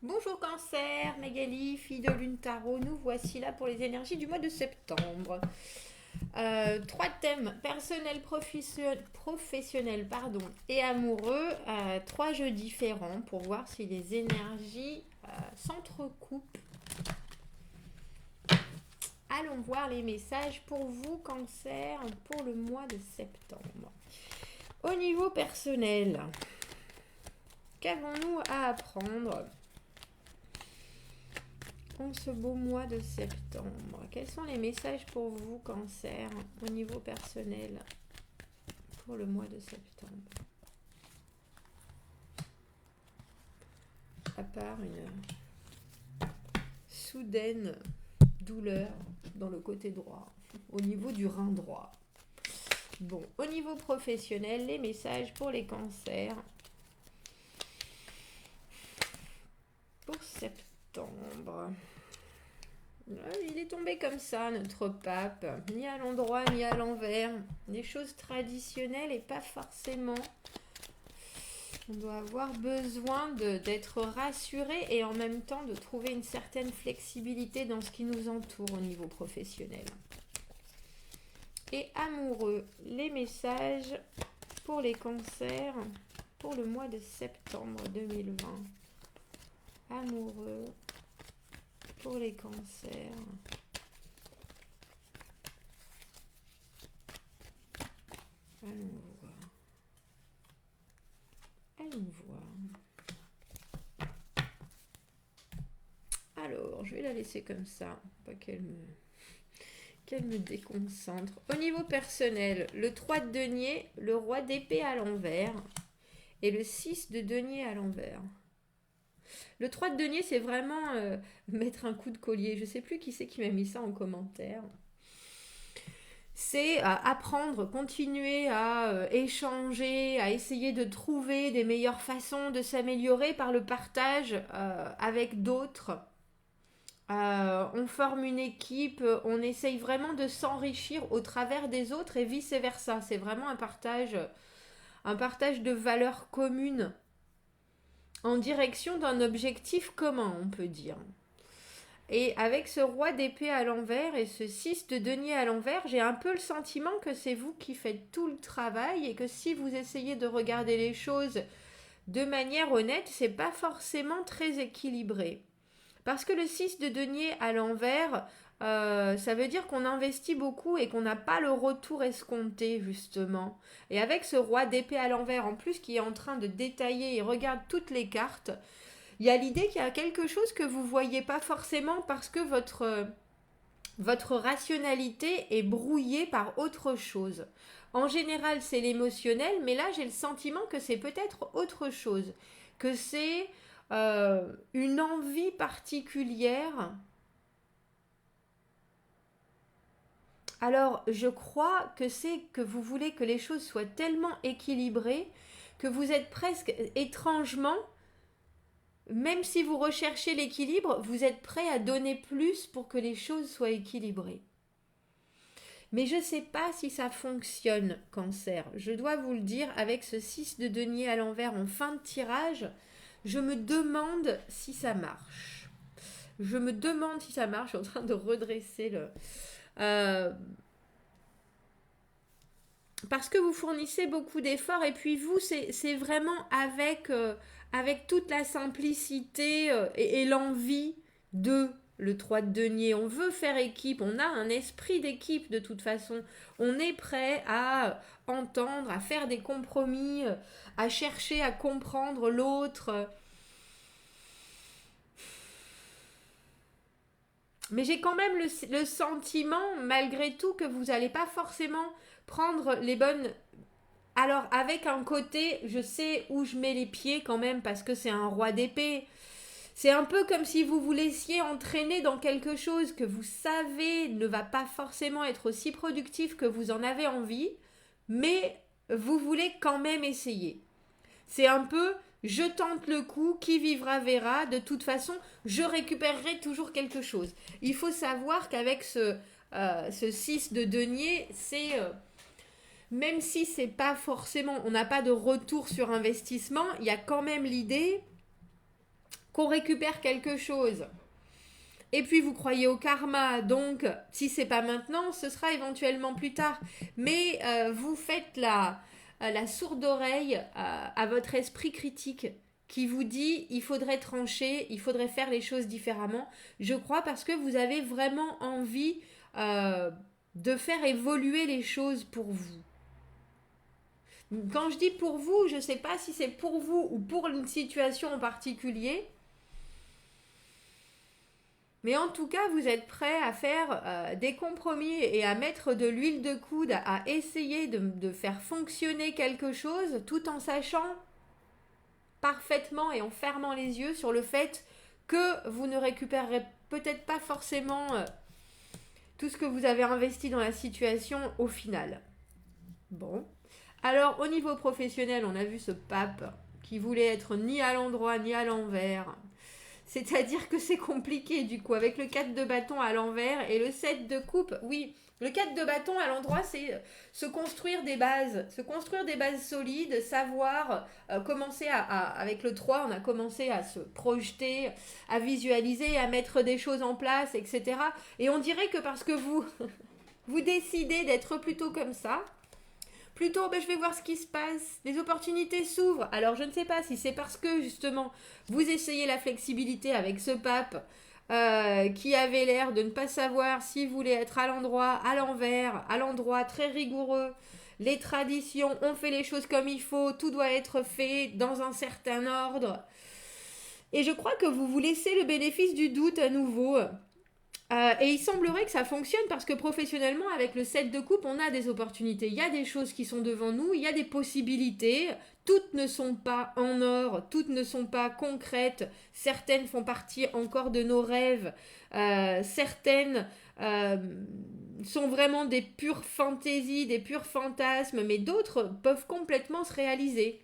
Bonjour Cancer, Magali, fille de Lune Tarot, nous voici là pour les énergies du mois de septembre. Trois thèmes, personnel, professionnel pardon, et amoureux, trois jeux différents pour voir si les énergies s'entrecoupent. Allons voir les messages pour vous Cancer pour le mois de septembre. Au niveau personnel, qu'avons-nous à apprendre en ce beau mois de septembre? Quels sont les messages pour vous, Cancer, au niveau personnel pour le mois de septembre? À part une soudaine douleur dans le côté droit, au niveau du rein droit. Bon, au niveau professionnel, les messages pour les cancers pour septembre. Il est tombé comme ça, notre pape, ni à l'endroit ni à l'envers. Des choses traditionnelles et pas forcément. On doit avoir besoin d'être rassuré et en même temps de trouver une certaine flexibilité dans ce qui nous entoure au niveau professionnel. Et amoureux, les messages pour les cancers pour le mois de septembre 2020. Amoureux pour les cancers. Allons voir. Allons voir. Alors, je vais la laisser comme ça, pas qu'elle me déconcentre. Au niveau personnel, le 3 de denier, le roi d'épée à l'envers et le 6 de denier à l'envers. Le 3 de denier, c'est vraiment mettre un coup de collier. Je ne sais plus qui c'est qui m'a mis ça en commentaire. C'est apprendre, continuer à échanger, à essayer de trouver des meilleures façons de s'améliorer par le partage avec d'autres. On forme une équipe, on essaye vraiment de s'enrichir au travers des autres et vice-versa. C'est vraiment un partage de valeurs communes en direction d'un objectif commun, on peut dire. Et avec ce roi d'épée à l'envers et ce 6 de denier à l'envers, j'ai un peu le sentiment que c'est vous qui faites tout le travail et que si vous essayez de regarder les choses de manière honnête, c'est pas forcément très équilibré. Parce que le 6 de denier à l'envers, ça veut dire qu'on investit beaucoup et qu'on n'a pas le retour escompté, justement. Et avec ce roi d'épée à l'envers, en plus, qui est en train de détailler et regarde toutes les cartes, il y a l'idée qu'il y a quelque chose que vous ne voyez pas forcément parce que votre rationalité est brouillée par autre chose. En général, c'est l'émotionnel, mais là, j'ai le sentiment que c'est peut-être autre chose, que c'est une envie particulière. Alors, je crois que c'est que vous voulez que les choses soient tellement équilibrées que vous êtes presque étrangement, même si vous recherchez l'équilibre, vous êtes prêt à donner plus pour que les choses soient équilibrées. Mais je ne sais pas si ça fonctionne, Cancer. Je dois vous le dire, avec ce 6 de denier à l'envers en fin de tirage, je me demande si ça marche. Je me demande si ça marche. Je suis en train de redresser le... parce que vous fournissez beaucoup d'efforts et puis vous, c'est vraiment avec toute la simplicité et l'envie de le 3 de denier. On veut faire équipe, on a un esprit d'équipe de toute façon. On est prêt à entendre, à faire des compromis, à chercher à comprendre l'autre. Mais j'ai quand même le sentiment, malgré tout, que vous n'allez pas forcément prendre les bonnes... Alors, avec un côté, je sais où je mets les pieds quand même, parce que c'est un roi d'épée. C'est un peu comme si vous vous laissiez entraîner dans quelque chose que vous savez ne va pas forcément être aussi productif que vous en avez envie, mais vous voulez quand même essayer. C'est un peu, je tente le coup, qui vivra verra, de toute façon, je récupérerai toujours quelque chose. Il faut savoir qu'avec ce 6 de denier, c'est... même si c'est pas forcément, on n'a pas de retour sur investissement, il y a quand même l'idée qu'on récupère quelque chose. Et puis vous croyez au karma, donc si c'est pas maintenant, ce sera éventuellement plus tard. Mais vous faites la sourde oreille à votre esprit critique qui vous dit il faudrait trancher, il faudrait faire les choses différemment. Je crois parce que vous avez vraiment envie de faire évoluer les choses pour vous. Quand je dis pour vous, je ne sais pas si c'est pour vous ou pour une situation en particulier. Mais en tout cas, vous êtes prêt à faire des compromis et à mettre de l'huile de coude, à essayer de faire fonctionner quelque chose tout en sachant parfaitement et en fermant les yeux sur le fait que vous ne récupérerez peut-être pas forcément tout ce que vous avez investi dans la situation au final. Bon. Alors, au niveau professionnel, on a vu ce pape qui voulait être ni à l'endroit ni à l'envers. C'est-à-dire que c'est compliqué du coup, avec le 4 de bâton à l'envers et le 7 de coupe. Oui, le 4 de bâton à l'endroit, c'est se construire des bases solides, savoir commencer avec le 3, on a commencé à se projeter, à visualiser, à mettre des choses en place, etc. Et on dirait que parce que vous décidez d'être plutôt comme ça, plutôt, je vais voir ce qui se passe. Les opportunités s'ouvrent. Alors, je ne sais pas si c'est parce que, justement, vous essayez la flexibilité avec ce pape qui avait l'air de ne pas savoir s'il voulait être à l'endroit, à l'envers, à l'endroit très rigoureux. Les traditions, on fait les choses comme il faut, tout doit être fait dans un certain ordre. Et je crois que vous vous laissez le bénéfice du doute à nouveau. Et il semblerait que ça fonctionne parce que professionnellement, avec le 7 de coupe, on a des opportunités. Il y a des choses qui sont devant nous, il y a des possibilités. Toutes ne sont pas en or, toutes ne sont pas concrètes. Certaines font partie encore de nos rêves. Certaines sont vraiment des pures fantaisies, des purs fantasmes, mais d'autres peuvent complètement se réaliser.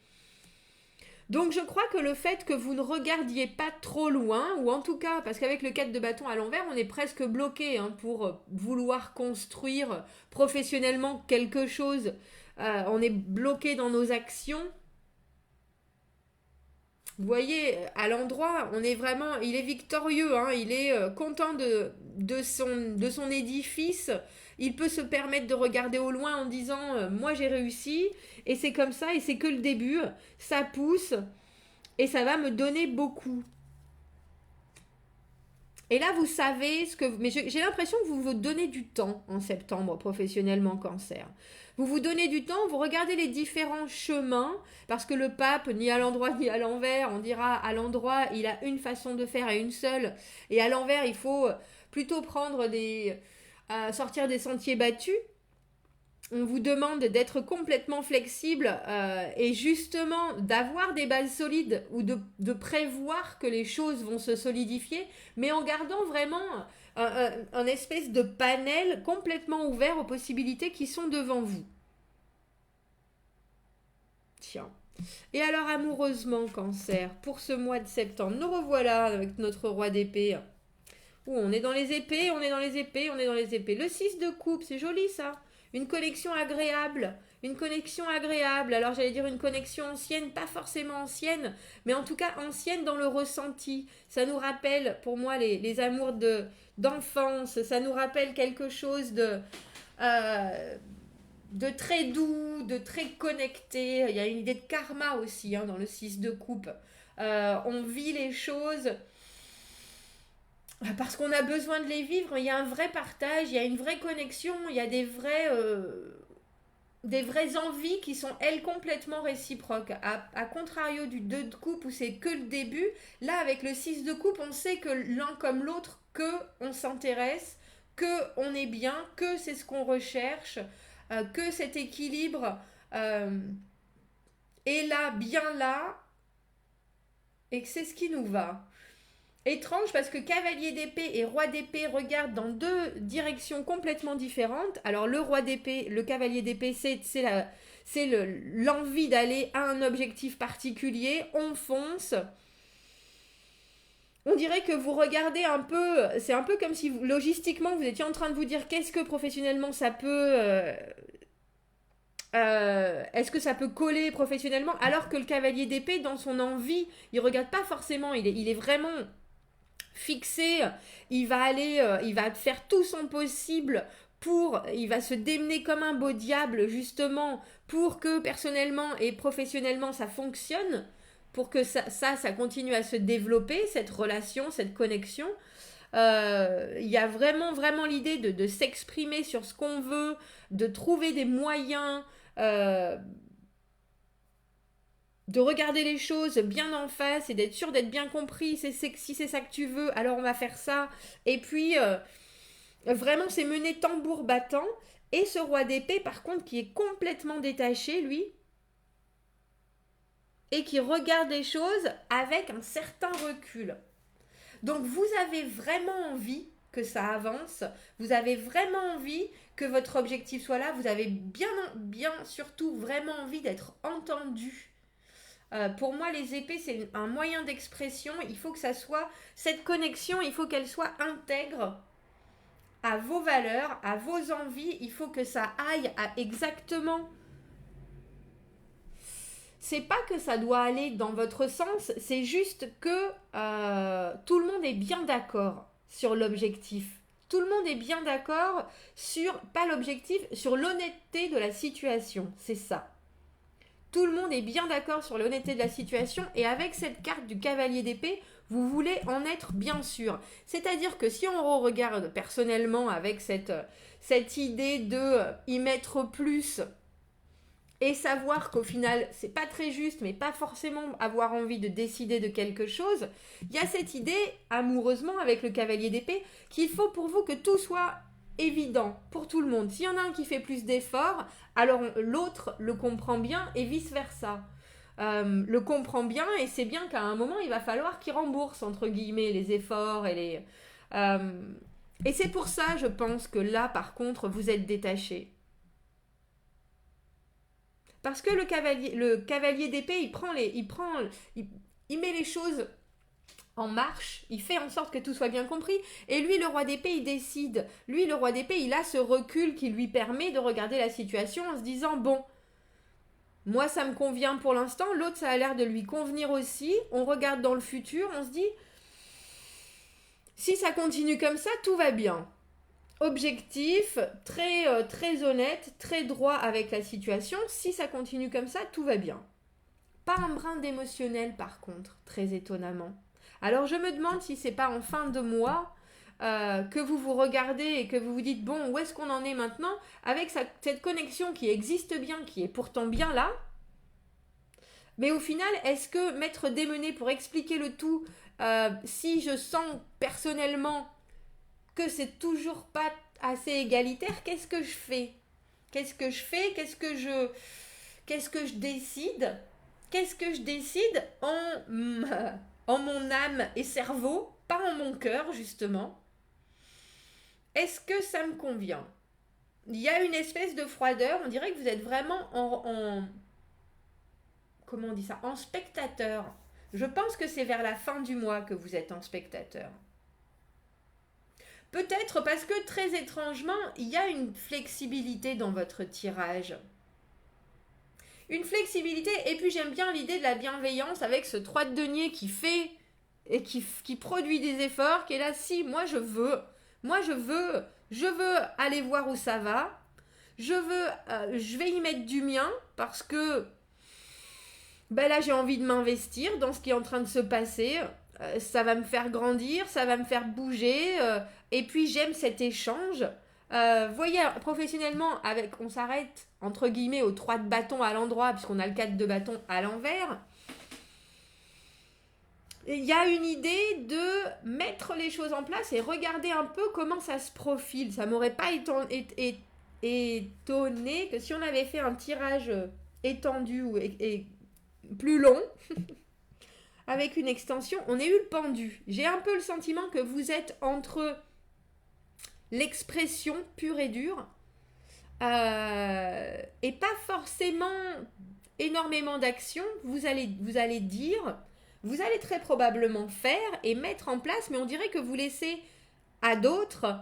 Donc je crois que le fait que vous ne regardiez pas trop loin, ou en tout cas, parce qu'avec le 4 de bâton à l'envers, on est presque bloqué pour vouloir construire professionnellement quelque chose. On est bloqué dans nos actions. Vous voyez, à l'endroit, on est vraiment, il est victorieux, il est content de son édifice. Il peut se permettre de regarder au loin en disant moi j'ai réussi, et c'est comme ça, et c'est que le début, ça pousse, et ça va me donner beaucoup. Et là, vous savez ce que... Mais j'ai l'impression que vous vous donnez du temps en septembre professionnellement Cancer. Vous vous donnez du temps, vous regardez les différents chemins, parce que le pape, ni à l'endroit ni à l'envers, on dira à l'endroit, il a une façon de faire et une seule, et à l'envers, il faut plutôt sortir des sentiers battus. On vous demande d'être complètement flexible et justement d'avoir des bases solides ou de prévoir que les choses vont se solidifier, mais en gardant vraiment un espèce de panel complètement ouvert aux possibilités qui sont devant vous. Tiens. Et alors amoureusement, Cancer, pour ce mois de septembre, nous revoilà avec notre roi d'épée. On est dans les épées, on est dans les épées, on est dans les épées. Le 6 de coupe, c'est joli ça. Une connexion agréable. Alors j'allais dire une connexion ancienne, pas forcément ancienne, mais en tout cas ancienne dans le ressenti. Ça nous rappelle, pour moi, les amours d'enfance. Ça nous rappelle quelque chose de très doux, de très connecté. Il y a une idée de karma aussi dans le 6 de coupe. On vit les choses parce qu'on a besoin de les vivre. Il y a un vrai partage, il y a une vraie connexion, il y a des vraies envies qui sont, elles, complètement réciproques. À contrario du 2 de coupe où c'est que le début, là, avec le 6 de coupe, on sait que l'un comme l'autre, qu'on s'intéresse, qu'on est bien, que c'est ce qu'on recherche, que cet équilibre est là, bien là, et que c'est ce qui nous va. Étrange parce que cavalier d'épée et roi d'épée regardent dans deux directions complètement différentes. Alors le roi d'épée, le cavalier d'épée, c'est l'envie d'aller à un objectif particulier. On fonce. On dirait que vous regardez un peu, c'est un peu comme si logistiquement vous étiez en train de vous dire qu'est-ce que professionnellement ça peut Est-ce que ça peut coller professionnellement alors que le cavalier d'épée, dans son envie, il regarde pas forcément, il est vraiment fixé, il va faire tout son possible il va se démener comme un beau diable justement pour que personnellement et professionnellement ça fonctionne, pour que ça continue à se développer, cette relation, cette connexion. Il y a vraiment, vraiment l'idée de s'exprimer sur ce qu'on veut, de trouver des moyens, euh, de regarder les choses bien en face et d'être sûr d'être bien compris. Si c'est ça que tu veux, alors on va faire ça. Et puis, vraiment, c'est mené tambour battant. Et ce roi d'épée, par contre, qui est complètement détaché, lui, et qui regarde les choses avec un certain recul. Donc vous avez vraiment envie que ça avance, vous avez vraiment envie que votre objectif soit là, vous avez bien surtout vraiment envie d'être entendu. Pour moi, les épées, c'est un moyen d'expression. Il faut que ça soit, cette connexion, il faut qu'elle soit intègre à vos valeurs, à vos envies. Il faut que ça aille à exactement. C'est pas que ça doit aller dans votre sens, c'est juste que tout le monde est bien d'accord sur l'objectif. Tout le monde est bien d'accord sur, pas l'objectif, sur l'honnêteté de la situation. C'est ça. Tout le monde est bien d'accord sur l'honnêteté de la situation et avec cette carte du cavalier d'épée, vous voulez en être bien sûr. C'est-à-dire que si on regarde personnellement avec cette idée de y mettre plus et savoir qu'au final, c'est pas très juste, mais pas forcément avoir envie de décider de quelque chose, il y a cette idée, amoureusement avec le cavalier d'épée, qu'il faut pour vous que tout soit évident pour tout le monde. S'il y en a un qui fait plus d'efforts, alors l'autre le comprend bien et vice-versa. Le comprend bien et c'est bien qu'à un moment, il va falloir qu'il rembourse, entre guillemets, les efforts et les... et c'est pour ça, je pense, que là, par contre, vous êtes détaché. Parce que le cavalier d'épée, il met les choses en marche, il fait en sorte que tout soit bien compris. Et lui, le roi d'épée, il décide. Lui, le roi d'épée, il a ce recul qui lui permet de regarder la situation en se disant, bon, moi, ça me convient pour l'instant, l'autre, ça a l'air de lui convenir aussi. On regarde dans le futur, on se dit, si ça continue comme ça, tout va bien. Objectif, très honnête, très droit avec la situation. Si ça continue comme ça, tout va bien. Pas un brin d'émotionnel par contre, très étonnamment. Alors je me demande si c'est pas en fin de mois que vous vous regardez et que vous vous dites bon, où est-ce qu'on en est maintenant avec cette connexion qui existe bien, qui est pourtant bien là. Mais au final, est-ce que m'être démené pour expliquer le tout, si je sens personnellement que c'est toujours pas assez égalitaire, qu'est-ce que je fais? Qu'est-ce que je fais? Qu'est-ce que je décide? Qu'est-ce que je décide en mon âme et cerveau, pas en mon cœur justement? Est-ce que ça me convient? Il y a une espèce de froideur, on dirait que vous êtes vraiment comment on dit ça? En spectateur. Je pense que c'est vers la fin du mois que vous êtes en spectateur. Peut-être parce que très étrangement, il y a une flexibilité dans votre tirage. Une flexibilité, et puis j'aime bien l'idée de la bienveillance avec ce 3 de denier qui fait et qui produit des efforts, qui est là, si, je veux aller voir où ça va, je vais y mettre du mien parce que ben là j'ai envie de m'investir dans ce qui est en train de se passer, ça va me faire grandir, ça va me faire bouger, et puis j'aime cet échange. Voyez, professionnellement, on s'arrête entre guillemets aux 3 de bâton à l'endroit, puisqu'on a le 4 de bâton à l'envers. Il y a une idée de mettre les choses en place et regarder un peu comment ça se profile. Ça m'aurait pas étonné que si on avait fait un tirage étendu et plus long, avec une extension, on ait eu le pendu. J'ai un peu le sentiment que vous êtes entre l'expression pure et dure et pas forcément énormément d'action. Vous allez dire, vous allez très probablement faire et mettre en place, mais on dirait que vous laissez à d'autres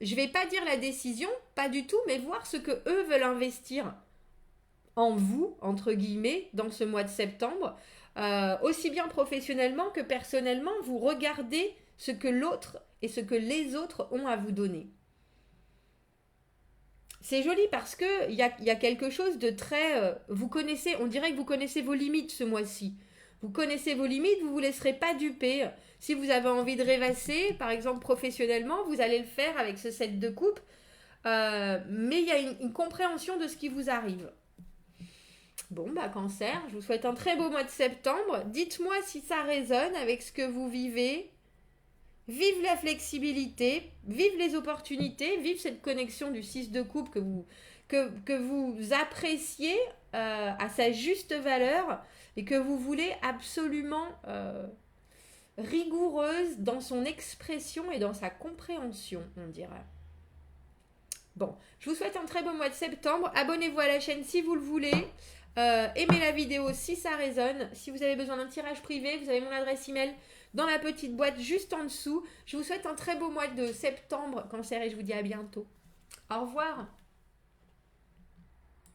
je vais pas dire la décision, pas du tout, mais voir ce que eux veulent investir en vous, entre guillemets, dans ce mois de septembre. Aussi bien professionnellement que personnellement, vous regardez ce que l'autre et ce que les autres ont à vous donner. C'est joli parce que il y a quelque chose de très... vous connaissez, on dirait que vous connaissez vos limites ce mois-ci. Vous connaissez vos limites, vous ne vous laisserez pas duper. Si vous avez envie de rêvasser, par exemple professionnellement, vous allez le faire avec ce set de coupe. Mais il y a une compréhension de ce qui vous arrive. Bon, bah Cancer, je vous souhaite un très beau mois de septembre. Dites-moi si ça résonne avec ce que vous vivez. Vive la flexibilité, vive les opportunités, vive cette connexion du 6 de coupe que vous appréciez à sa juste valeur et que vous voulez absolument rigoureuse dans son expression et dans sa compréhension, on dirait. Bon, je vous souhaite un très beau mois de septembre. Abonnez-vous à la chaîne si vous le voulez. Aimez la vidéo si ça résonne. Si vous avez besoin d'un tirage privé, vous avez mon adresse email dans la petite boîte juste en dessous. Je vous souhaite un très beau mois de septembre, Cancer, et je vous dis à bientôt. Au revoir.